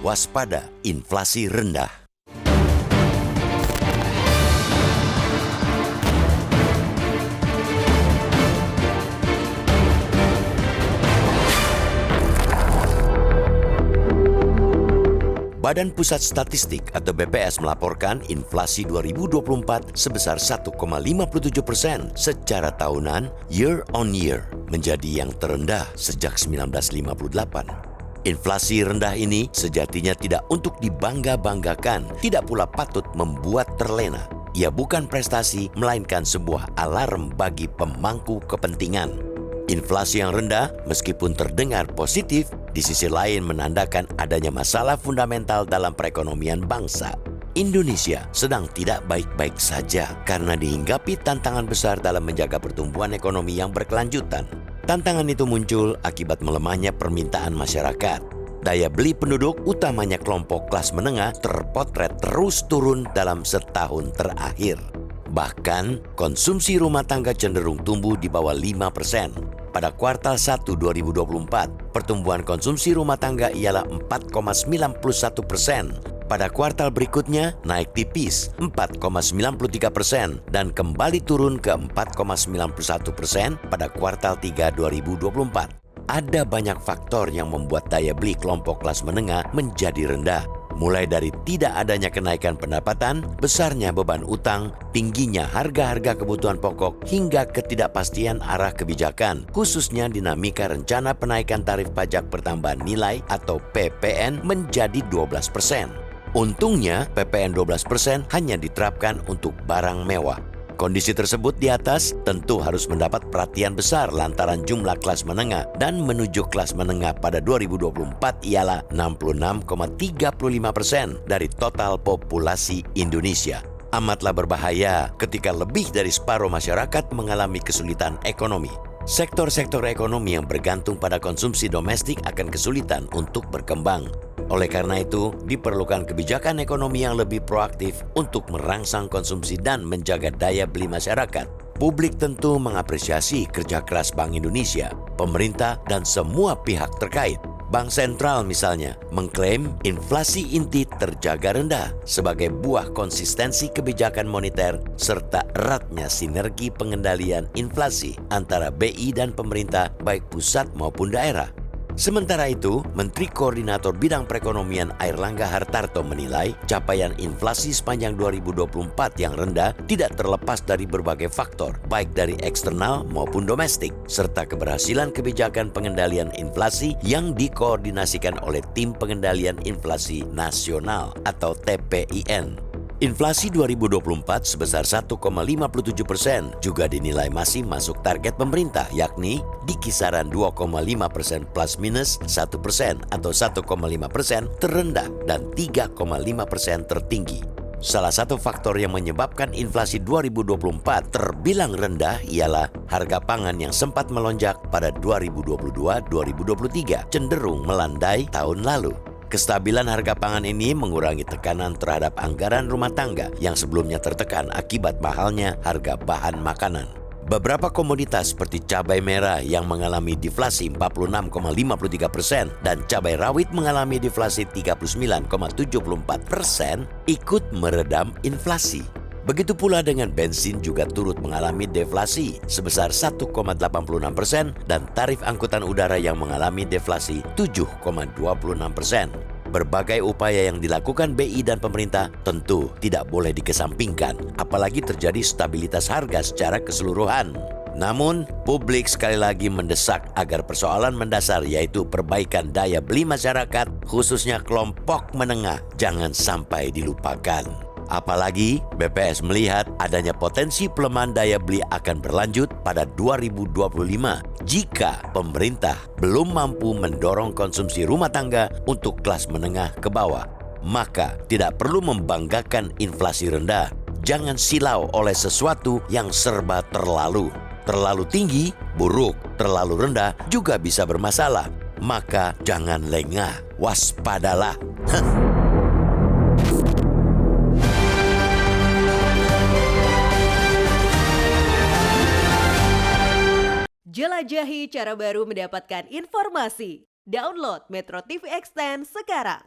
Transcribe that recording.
Waspada inflasi rendah. Badan Pusat Statistik atau BPS melaporkan inflasi 2024 sebesar 1,57% secara tahunan year on year, menjadi yang terendah sejak 1958. Inflasi rendah ini sejatinya tidak untuk dibangga-banggakan, tidak pula patut membuat terlena. Ia bukan prestasi, melainkan sebuah alarm bagi pemangku kepentingan. Inflasi yang rendah, meskipun terdengar positif, di sisi lain menandakan adanya masalah fundamental dalam perekonomian bangsa. Indonesia sedang tidak baik-baik saja karena dihinggapi tantangan besar dalam menjaga pertumbuhan ekonomi yang berkelanjutan. Tantangan itu muncul akibat melemahnya permintaan masyarakat. Daya beli penduduk, utamanya kelompok kelas menengah, terpotret terus turun dalam setahun terakhir. Bahkan, konsumsi rumah tangga cenderung tumbuh di bawah 5%. Pada kuartal 1 2024, pertumbuhan konsumsi rumah tangga ialah 4,91%. Pada kuartal berikutnya, naik tipis 4,93% dan kembali turun ke 4,91% pada kuartal 3 2024. Ada banyak faktor yang membuat daya beli kelompok kelas menengah menjadi rendah. Mulai dari tidak adanya kenaikan pendapatan, besarnya beban utang, tingginya harga-harga kebutuhan pokok, hingga ketidakpastian arah kebijakan, khususnya dinamika rencana penaikan tarif pajak pertambahan nilai atau PPN menjadi 12%. Untungnya, PPN 12% hanya diterapkan untuk barang mewah. Kondisi tersebut di atas tentu harus mendapat perhatian besar lantaran jumlah kelas menengah dan menuju kelas menengah pada 2024 ialah 66,35% dari total populasi Indonesia. Amatlah berbahaya ketika lebih dari separuh masyarakat mengalami kesulitan ekonomi. Sektor-sektor ekonomi yang bergantung pada konsumsi domestik akan kesulitan untuk berkembang. Oleh karena itu, diperlukan kebijakan ekonomi yang lebih proaktif untuk merangsang konsumsi dan menjaga daya beli masyarakat. Publik tentu mengapresiasi kerja keras Bank Indonesia, pemerintah, dan semua pihak terkait. Bank Sentral misalnya mengklaim inflasi inti terjaga rendah sebagai buah konsistensi kebijakan moneter serta eratnya sinergi pengendalian inflasi antara BI dan pemerintah baik pusat maupun daerah. Sementara itu, Menteri Koordinator Bidang Perekonomian Airlangga Hartarto menilai capaian inflasi sepanjang 2024 yang rendah tidak terlepas dari berbagai faktor, baik dari eksternal maupun domestik, serta keberhasilan kebijakan pengendalian inflasi yang dikoordinasikan oleh Tim Pengendalian Inflasi Nasional atau TPIN. Inflasi 2024 sebesar 1,57% juga dinilai masih masuk target pemerintah, yakni di kisaran 2,5% plus minus 1% atau 1,5% terendah dan 3,5% tertinggi. Salah satu faktor yang menyebabkan inflasi 2024 terbilang rendah ialah harga pangan yang sempat melonjak pada 2022-2023 cenderung melandai tahun lalu. Kestabilan harga pangan ini mengurangi tekanan terhadap anggaran rumah tangga yang sebelumnya tertekan akibat mahalnya harga bahan makanan. Beberapa komoditas seperti cabai merah yang mengalami deflasi 46,53% dan cabai rawit mengalami deflasi 39,74% ikut meredam inflasi. Begitu pula dengan bensin juga turut mengalami deflasi sebesar 1,86% dan tarif angkutan udara yang mengalami deflasi 7,26%. Berbagai upaya yang dilakukan BI dan pemerintah tentu tidak boleh dikesampingkan, apalagi terjadi stabilitas harga secara keseluruhan. Namun, publik sekali lagi mendesak agar persoalan mendasar yaitu perbaikan daya beli masyarakat, khususnya kelompok menengah, jangan sampai dilupakan. Apalagi BPS melihat adanya potensi pelemahan daya beli akan berlanjut pada 2025 jika pemerintah belum mampu mendorong konsumsi rumah tangga untuk kelas menengah ke bawah. Maka tidak perlu membanggakan inflasi rendah. Jangan silau oleh sesuatu yang serba terlalu. Terlalu tinggi, buruk. Terlalu rendah juga bisa bermasalah. Maka jangan lengah, waspadalah. Jelajahi cara baru mendapatkan informasi. Download Metro TV Extend sekarang.